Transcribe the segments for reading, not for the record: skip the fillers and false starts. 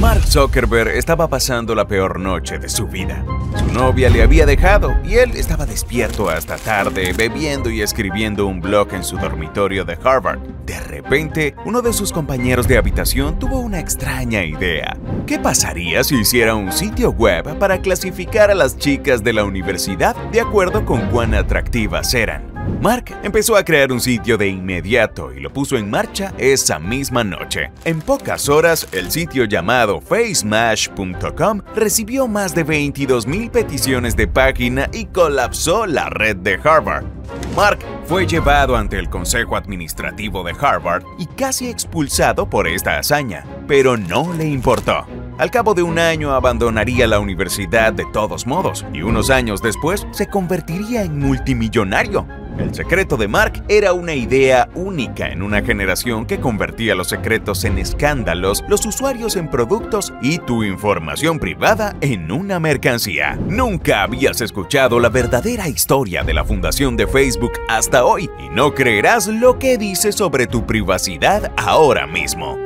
Mark Zuckerberg estaba pasando la peor noche de su vida. Su novia le había dejado y él estaba despierto hasta tarde, bebiendo y escribiendo un blog en su dormitorio de Harvard. De repente, uno de sus compañeros de habitación tuvo una extraña idea. ¿Qué pasaría si hiciera un sitio web para clasificar a las chicas de la universidad de acuerdo con cuán atractivas eran? Mark empezó a crear un sitio de inmediato y lo puso en marcha esa misma noche. En pocas horas, el sitio llamado facemash.com recibió más de 22,000 peticiones de página y colapsó la red de Harvard. Mark fue llevado ante el Consejo Administrativo de Harvard y casi expulsado por esta hazaña, pero no le importó. Al cabo de un año abandonaría la universidad de todos modos y unos años después se convertiría en multimillonario. El secreto de Mark era una idea única en una generación que convertía los secretos en escándalos, los usuarios en productos y tu información privada en una mercancía. Nunca habías escuchado la verdadera historia de la fundación de Facebook hasta hoy y no creerás lo que dice sobre tu privacidad ahora mismo.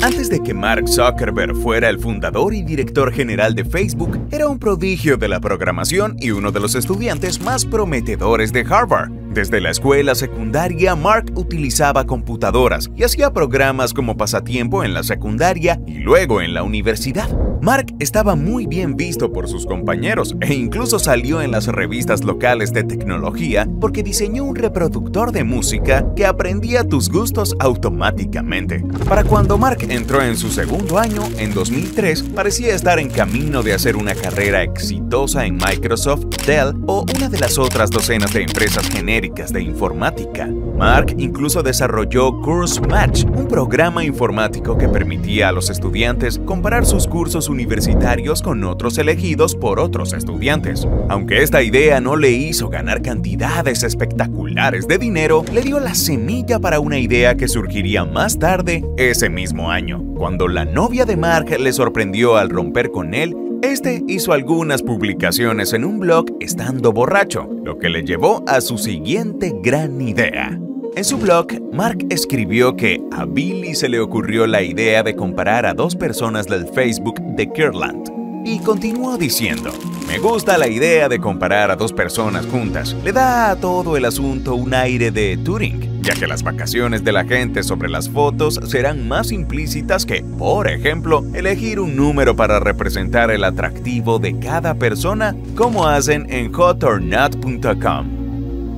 Antes de que Mark Zuckerberg fuera el fundador y director general de Facebook, era un prodigio de la programación y uno de los estudiantes más prometedores de Harvard. Desde la escuela secundaria, Mark utilizaba computadoras y hacía programas como pasatiempo en la secundaria y luego en la universidad. Mark estaba muy bien visto por sus compañeros e incluso salió en las revistas locales de tecnología porque diseñó un reproductor de música que aprendía tus gustos automáticamente. Para cuando Mark entró en su segundo año, en 2003, parecía estar en camino de hacer una carrera exitosa en Microsoft, Dell o una de las otras docenas de empresas genéricas de informática. Mark incluso desarrolló Course Match, un programa informático que permitía a los estudiantes comparar sus cursos universitarios con otros elegidos por otros estudiantes. Aunque esta idea no le hizo ganar cantidades espectaculares de dinero, le dio la semilla para una idea que surgiría más tarde ese mismo año. Cuando la novia de Mark le sorprendió al romper con él, este hizo algunas publicaciones en un blog estando borracho, lo que le llevó a su siguiente gran idea. En su blog, Mark escribió que a Billy se le ocurrió la idea de comparar a dos personas del Facebook de Kirtland. Y continuó diciendo, me gusta la idea de comparar a dos personas juntas. Le da a todo el asunto un aire de Turing, ya que las vacaciones de la gente sobre las fotos serán más implícitas que, por ejemplo, elegir un número para representar el atractivo de cada persona, como hacen en hotornot.com.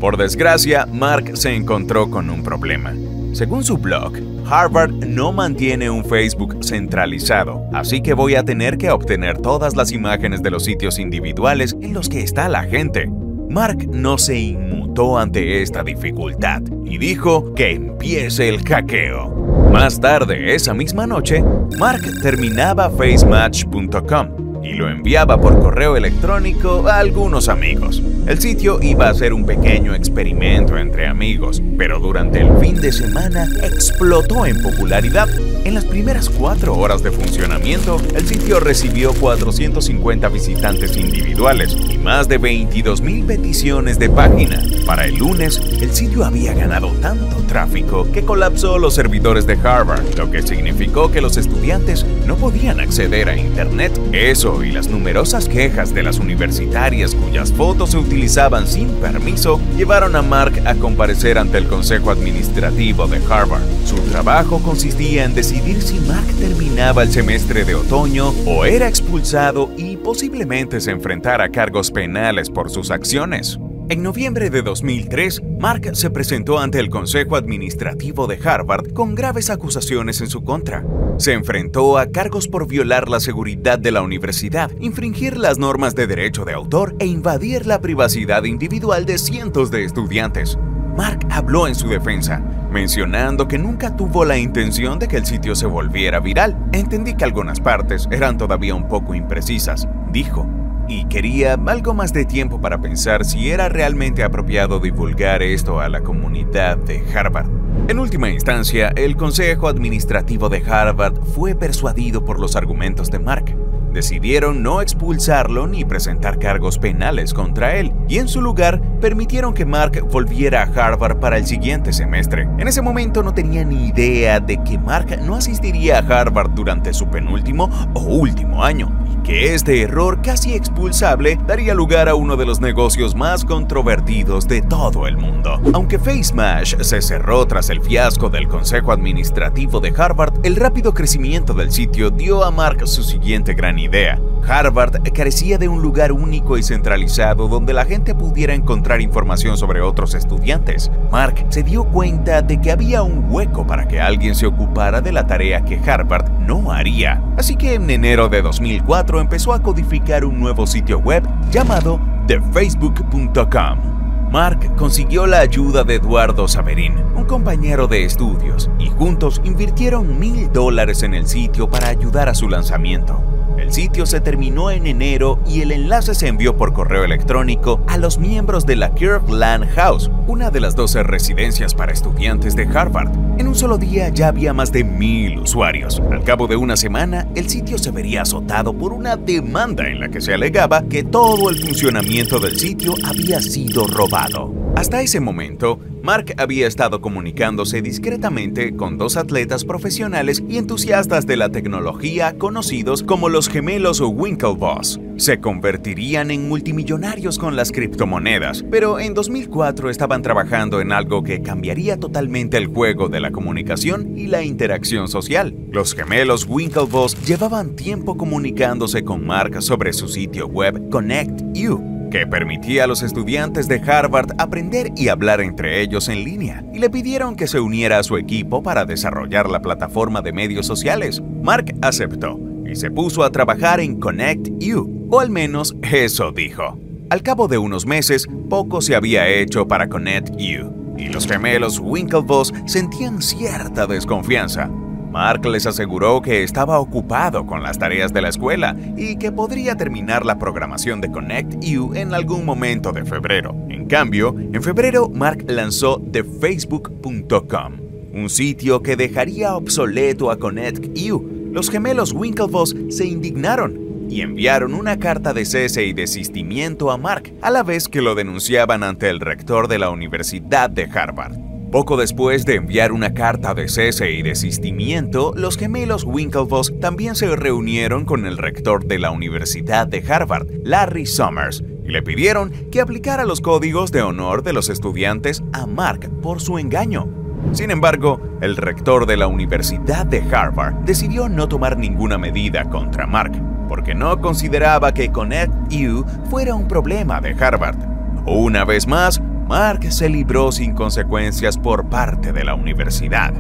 Por desgracia, Mark se encontró con un problema. Según su blog, Harvard no mantiene un Facebook centralizado, así que voy a tener que obtener todas las imágenes de los sitios individuales en los que está la gente. Mark no se inmutó ante esta dificultad y dijo que empiece el hackeo. Más tarde esa misma noche, Mark terminaba facematch.com y lo enviaba por correo electrónico a algunos amigos. El sitio iba a ser un pequeño experimento entre amigos, pero durante el fin de semana explotó en popularidad. En las primeras 4 horas de funcionamiento, el sitio recibió 450 visitantes individuales y más de 22,000 peticiones de página. Para el lunes, el sitio había ganado tanto tráfico que colapsó los servidores de Harvard, lo que significó que los estudiantes no podían acceder a Internet. Eso y las numerosas quejas de las universitarias cuyas fotos se utilizaban sin permiso llevaron a Mark a comparecer ante el Consejo Administrativo de Harvard. Su trabajo consistía en decidir si Mark terminaba el semestre de otoño o era expulsado y posiblemente se enfrentara a cargos penales por sus acciones. En noviembre de 2003, Mark se presentó ante el Consejo Administrativo de Harvard con graves acusaciones en su contra. Se enfrentó a cargos por violar la seguridad de la universidad, infringir las normas de derecho de autor e invadir la privacidad individual de cientos de estudiantes. Mark habló en su defensa, mencionando que nunca tuvo la intención de que el sitio se volviera viral. Entendí que algunas partes eran todavía un poco imprecisas, dijo. Y quería algo más de tiempo para pensar si era realmente apropiado divulgar esto a la comunidad de Harvard. En última instancia, el Consejo Administrativo de Harvard fue persuadido por los argumentos de Mark. decidieron no expulsarlo ni presentar cargos penales contra él, y en su lugar permitieron que Mark volviera a Harvard para el siguiente semestre. En ese momento no tenía ni idea de que Mark no asistiría a Harvard durante su penúltimo o último año, y que este error casi expulsable daría lugar a uno de los negocios más controvertidos de todo el mundo. Aunque FaceMash se cerró tras el fiasco del consejo administrativo de Harvard, el rápido crecimiento del sitio dio a Mark su siguiente gran idea. Harvard carecía de un lugar único y centralizado donde la gente pudiera encontrar información sobre otros estudiantes. Mark se dio cuenta de que había un hueco para que alguien se ocupara de la tarea que Harvard no haría. Así que en enero de 2004 empezó a codificar un nuevo sitio web llamado thefacebook.com. Mark consiguió la ayuda de Eduardo Saverin, un compañero de estudios, y juntos invirtieron $1000 en el sitio para ayudar a su lanzamiento. El sitio se terminó en enero y el enlace se envió por correo electrónico a los miembros de la Kirkland House, una de las 12 residencias para estudiantes de Harvard. En un solo día ya había más de 1000 usuarios. Al cabo de una semana, el sitio se vería azotado por una demanda en la que se alegaba que todo el funcionamiento del sitio había sido robado. Hasta ese momento, Mark había estado comunicándose discretamente con 2 atletas profesionales y entusiastas de la tecnología conocidos como los gemelos Winklevoss. Se convertirían en multimillonarios con las criptomonedas, pero en 2004 estaban trabajando en algo que cambiaría totalmente el juego de la comunicación y la interacción social. Los gemelos Winklevoss llevaban tiempo comunicándose con Mark sobre su sitio web ConnectU, que permitía a los estudiantes de Harvard aprender y hablar entre ellos en línea, y le pidieron que se uniera a su equipo para desarrollar la plataforma de medios sociales. Mark aceptó y se puso a trabajar en ConnectU, o al menos eso dijo. Al cabo de unos meses, poco se había hecho para ConnectU, y los gemelos Winklevoss sentían cierta desconfianza. Mark les aseguró que estaba ocupado con las tareas de la escuela y que podría terminar la programación de ConnectU en algún momento de febrero. En cambio, en febrero Mark lanzó thefacebook.com, un sitio que dejaría obsoleto a ConnectU. Los gemelos Winklevoss se indignaron y enviaron una carta de cese y desistimiento a Mark, a la vez que lo denunciaban ante el rector de la Universidad de Harvard. Poco después de enviar una carta de cese y desistimiento, los gemelos Winklevoss también se reunieron con el rector de la Universidad de Harvard, Larry Summers, y le pidieron que aplicara los códigos de honor de los estudiantes a Mark por su engaño. Sin embargo, el rector de la Universidad de Harvard decidió no tomar ninguna medida contra Mark, porque no consideraba que ConnectU fuera un problema de Harvard. Una vez más, Mark se libró sin consecuencias por parte de la universidad.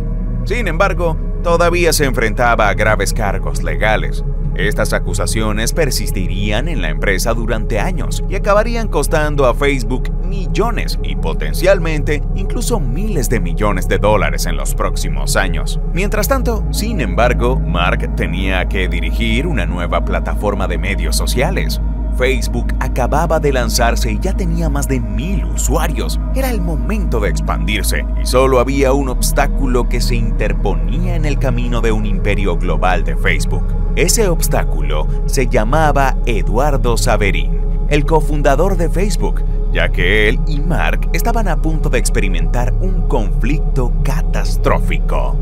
Sin embargo, todavía se enfrentaba a graves cargos legales. Estas acusaciones persistirían en la empresa durante años y acabarían costando a Facebook millones y potencialmente incluso miles de millones de dólares en los próximos años. Mientras tanto, sin embargo, Mark tenía que dirigir una nueva plataforma de medios sociales. Facebook acababa de lanzarse y ya tenía más de 1000 usuarios. Era el momento de expandirse y solo había un obstáculo que se interponía en el camino de un imperio global de Facebook. Ese obstáculo se llamaba Eduardo Saverin, el cofundador de Facebook, ya que él y Mark estaban a punto de experimentar un conflicto catastrófico.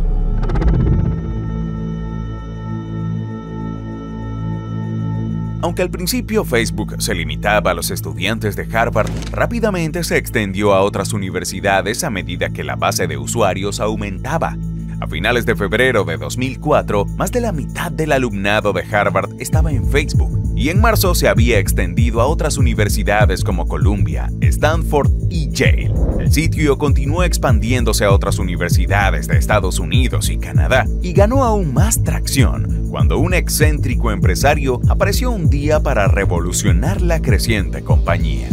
Aunque al principio Facebook se limitaba a los estudiantes de Harvard, rápidamente se extendió a otras universidades a medida que la base de usuarios aumentaba. A finales de febrero de 2004, más de la mitad del alumnado de Harvard estaba en Facebook, y en marzo se había extendido a otras universidades como Columbia, Stanford y Yale. El sitio continuó expandiéndose a otras universidades de Estados Unidos y Canadá, y ganó aún más tracción cuando un excéntrico empresario apareció un día para revolucionar la creciente compañía.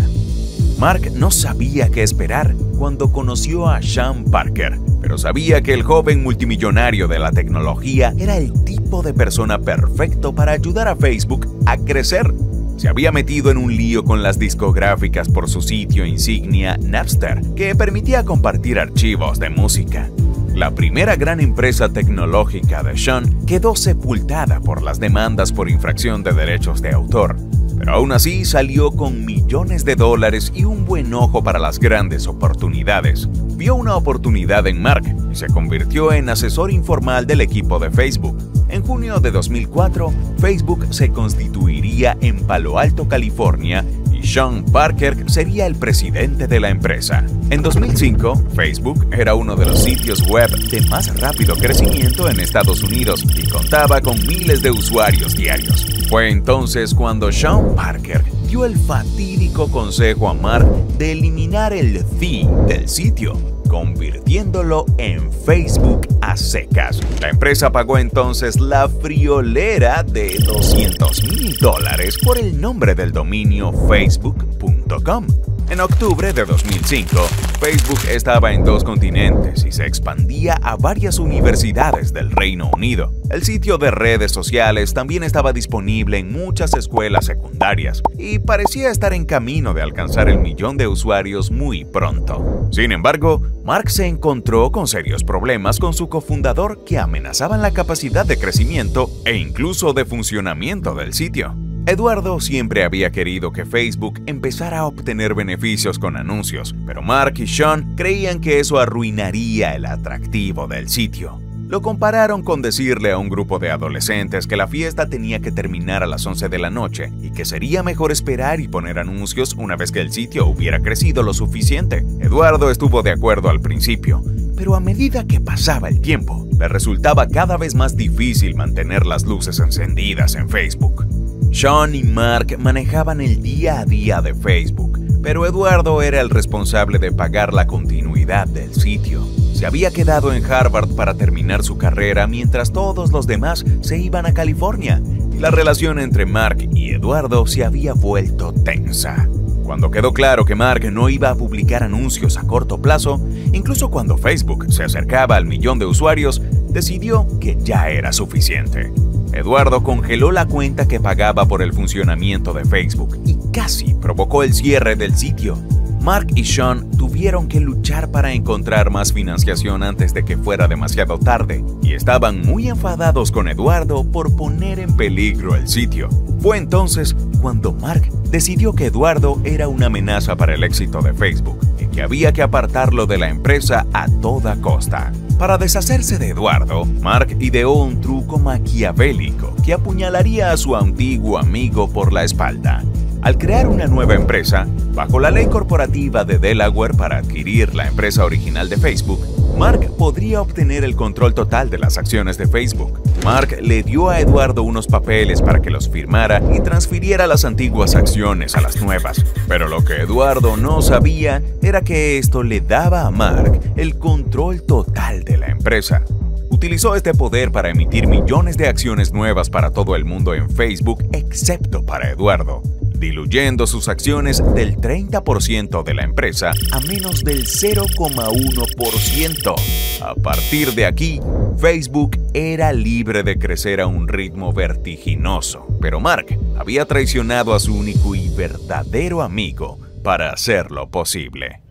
Mark no sabía qué esperar cuando conoció a Sean Parker, pero sabía que el joven multimillonario de la tecnología era el tipo de persona perfecto para ayudar a Facebook a crecer. Se había metido en un lío con las discográficas por su sitio insignia Napster, que permitía compartir archivos de música. la primera gran empresa tecnológica de Sean quedó sepultada por las demandas por infracción de derechos de autor. Pero aún así salió con millones de dólares y un buen ojo para las grandes oportunidades. Vio una oportunidad en Mark y se convirtió en asesor informal del equipo de Facebook. En junio de 2004, Facebook se constituiría en Palo Alto, California, y Sean Parker sería el presidente de la empresa. En 2005, Facebook era uno de los sitios web de más rápido crecimiento en Estados Unidos y contaba con miles de usuarios diarios. Fue entonces cuando Sean Parker dio el fatídico consejo a Mark de eliminar el "the" del sitio, convirtiéndolo en Facebook a secas. La empresa pagó entonces la friolera de $200,000 por el nombre del dominio facebook.com. En octubre de 2005, Facebook estaba en 2 continentes y se expandía a varias universidades del Reino Unido. El sitio de redes sociales también estaba disponible en muchas escuelas secundarias y parecía estar en camino de alcanzar el 1.000.000 de usuarios muy pronto. Sin embargo, Mark se encontró con serios problemas con su cofundador que amenazaban la capacidad de crecimiento e incluso de funcionamiento del sitio. Eduardo siempre había querido que Facebook empezara a obtener beneficios con anuncios, pero Mark y Sean creían que eso arruinaría el atractivo del sitio. Lo compararon con decirle a un grupo de adolescentes que la fiesta tenía que terminar a las 11 de la noche y que sería mejor esperar y poner anuncios una vez que el sitio hubiera crecido lo suficiente. Eduardo estuvo de acuerdo al principio, pero a medida que pasaba el tiempo, le resultaba cada vez más difícil mantener las luces encendidas en Facebook. Sean y Mark manejaban el día a día de Facebook, pero Eduardo era el responsable de pagar la continuidad del sitio. Se había quedado en Harvard para terminar su carrera mientras todos los demás se iban a California. La relación entre Mark y Eduardo se había vuelto tensa. Cuando quedó claro que Mark no iba a publicar anuncios a corto plazo, incluso cuando Facebook se acercaba al 1.000.000 de usuarios, decidió que ya era suficiente. Eduardo congeló la cuenta que pagaba por el funcionamiento de Facebook y casi provocó el cierre del sitio. Mark y Sean tuvieron que luchar para encontrar más financiación antes de que fuera demasiado tarde y estaban muy enfadados con Eduardo por poner en peligro el sitio. Fue entonces cuando Mark decidió que Eduardo era una amenaza para el éxito de Facebook y que había que apartarlo de la empresa a toda costa. Para deshacerse de Eduardo, Mark ideó un truco maquiavélico que apuñalaría a su antiguo amigo por la espalda. Al crear una nueva empresa, bajo la ley corporativa de Delaware para adquirir la empresa original de Facebook, Mark podría obtener el control total de las acciones de Facebook. Mark le dio a Eduardo unos papeles para que los firmara y transfiriera las antiguas acciones a las nuevas. Pero lo que Eduardo no sabía era que esto le daba a Mark el control total de la empresa. Utilizó este poder para emitir millones de acciones nuevas para todo el mundo en Facebook, excepto para Eduardo, diluyendo sus acciones del 30% de la empresa a menos del 0,1%. A partir de aquí, Facebook era libre de crecer a un ritmo vertiginoso, pero Mark había traicionado a su único y verdadero amigo para hacerlo posible.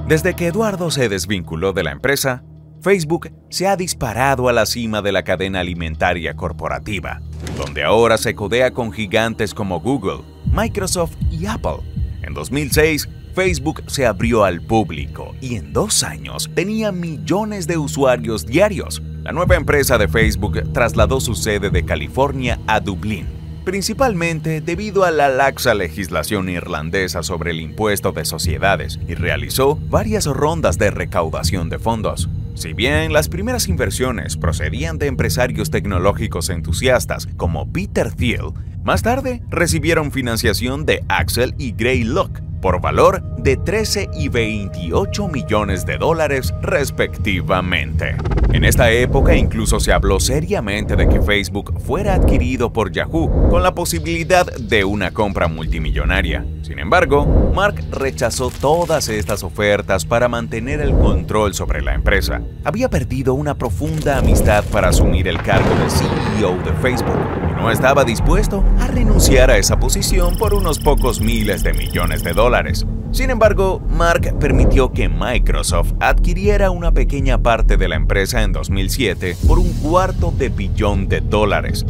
Desde que Eduardo se desvinculó de la empresa, Facebook se ha disparado a la cima de la cadena alimentaria corporativa, donde ahora se codea con gigantes como Google, Microsoft y Apple. En 2006, Facebook se abrió al público y en 2 años tenía millones de usuarios diarios. La nueva empresa de Facebook trasladó su sede de California a Dublín, principalmente debido a la laxa legislación irlandesa sobre el impuesto de sociedades, y realizó varias rondas de recaudación de fondos. Si bien las primeras inversiones procedían de empresarios tecnológicos entusiastas como Peter Thiel, más tarde recibieron financiación de Axel y Greylock por valor de 13 y 28 millones de dólares respectivamente. En esta época incluso se habló seriamente de que Facebook fuera adquirido por Yahoo con la posibilidad de una compra multimillonaria. Sin embargo, Mark rechazó todas estas ofertas para mantener el control sobre la empresa. Había perdido una profunda amistad para asumir el cargo de CEO de Facebook y no estaba dispuesto a renunciar a esa posición por unos pocos miles de millones de dólares. Sin embargo, Mark permitió que Microsoft adquiriera una pequeña parte de la empresa en 2007 por $250 million,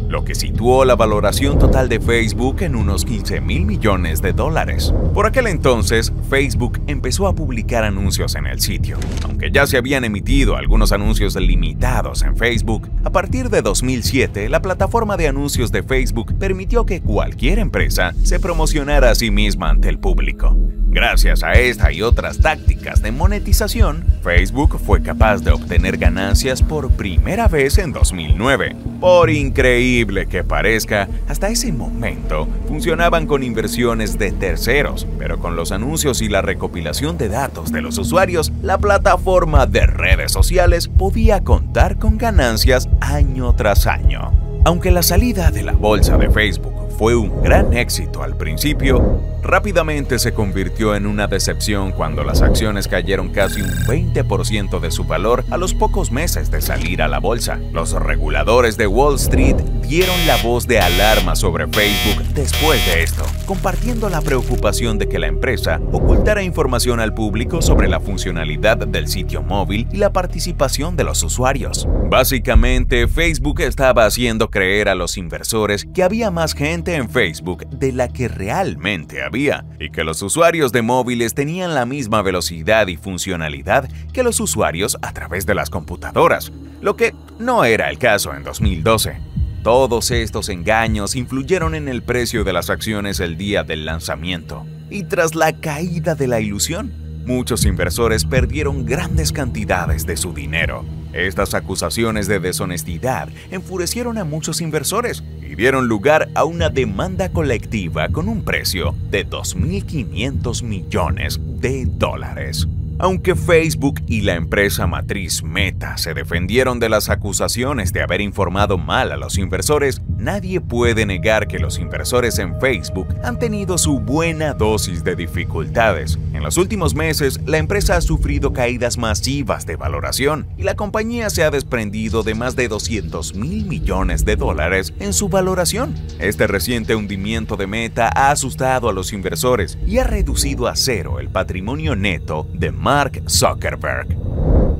lo que situó la valoración total de Facebook en unos $15 mil millones. Por aquel entonces, Facebook empezó a publicar anuncios en el sitio. Aunque ya se habían emitido algunos anuncios limitados en Facebook, a partir de 2007, la plataforma de anuncios de Facebook permitió que cualquier empresa se promocionara a sí misma ante el público. Gracias a esta y otras tácticas de monetización, Facebook fue capaz de obtener ganancias por primera vez en 2009. Por increíble que parezca, hasta ese momento funcionaban con inversiones de terceros, pero con los anuncios y la recopilación de datos de los usuarios, la plataforma de redes sociales podía contar con ganancias año tras año. Aunque la salida de la bolsa de Facebook fue un gran éxito al principio, rápidamente se convirtió en una decepción cuando las acciones cayeron casi un 20% de su valor a los pocos meses de salir a la bolsa. Los reguladores de Wall Street dieron la voz de alarma sobre Facebook después de esto, compartiendo la preocupación de que la empresa ocultara información al público sobre la funcionalidad del sitio móvil y la participación de los usuarios. Básicamente, Facebook estaba haciendo creer a los inversores que había más gente en Facebook de la que realmente había, y que los usuarios de móviles tenían la misma velocidad y funcionalidad que los usuarios a través de las computadoras, lo que no era el caso en 2012. Todos estos engaños influyeron en el precio de las acciones el día del lanzamiento, y tras la caída de la ilusión, muchos inversores perdieron grandes cantidades de su dinero. Estas acusaciones de deshonestidad enfurecieron a muchos inversores y dieron lugar a una demanda colectiva con un precio de $2.500 millones. Aunque Facebook y la empresa matriz Meta se defendieron de las acusaciones de haber informado mal a los inversores, nadie puede negar que los inversores en Facebook han tenido su buena dosis de dificultades. En los últimos meses, la empresa ha sufrido caídas masivas de valoración y la compañía se ha desprendido de más de $200 mil millones en su valoración. Este reciente hundimiento de Meta ha asustado a los inversores y ha reducido a cero el patrimonio neto de Mark Zuckerberg.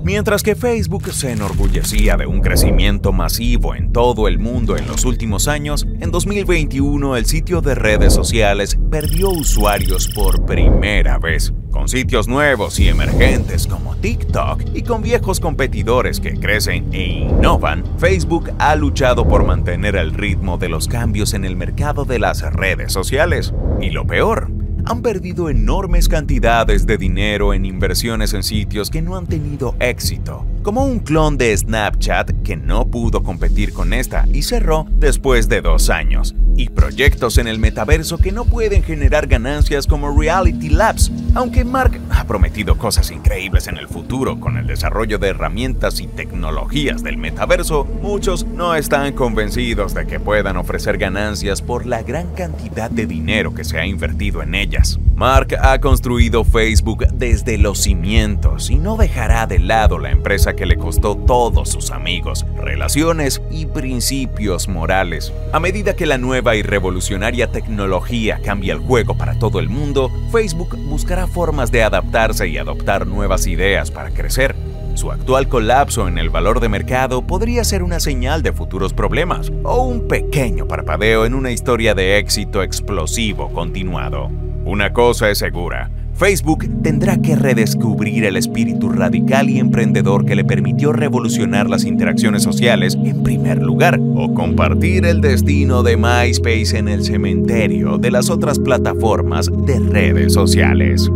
Mientras que Facebook se enorgullecía de un crecimiento masivo en todo el mundo en los últimos años, en 2021 el sitio de redes sociales perdió usuarios por primera vez. Con sitios nuevos y emergentes como TikTok y con viejos competidores que crecen e innovan, Facebook ha luchado por mantener el ritmo de los cambios en el mercado de las redes sociales. Y lo peor, han perdido enormes cantidades de dinero en inversiones en sitios que no han tenido éxito, como un clon de Snapchat que no pudo competir con esta y cerró después de 2 años, y proyectos en el metaverso que no pueden generar ganancias como Reality Labs. Aunque Mark ha prometido cosas increíbles en el futuro con el desarrollo de herramientas y tecnologías del metaverso, muchos no están convencidos de que puedan ofrecer ganancias por la gran cantidad de dinero que se ha invertido en ellas. Mark ha construido Facebook desde los cimientos y no dejará de lado la empresa que le costó todos sus amigos, relaciones y principios morales. A medida que la nueva y revolucionaria tecnología cambia el juego para todo el mundo, Facebook buscará formas de adaptarse y adoptar nuevas ideas para crecer. Su actual colapso en el valor de mercado podría ser una señal de futuros problemas o un pequeño parpadeo en una historia de éxito explosivo continuado. Una cosa es segura: Facebook tendrá que redescubrir el espíritu radical y emprendedor que le permitió revolucionar las interacciones sociales en primer lugar, o compartir el destino de MySpace en el cementerio de las otras plataformas de redes sociales.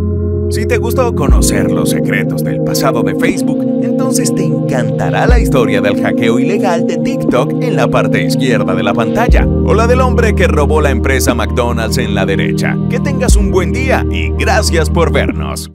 Si te gustó conocer los secretos del pasado de Facebook, entonces te encantará la historia del hackeo ilegal de TikTok en la parte izquierda de la pantalla, o la del hombre que robó la empresa McDonald's en la derecha. Que tengas un buen día y gracias por vernos.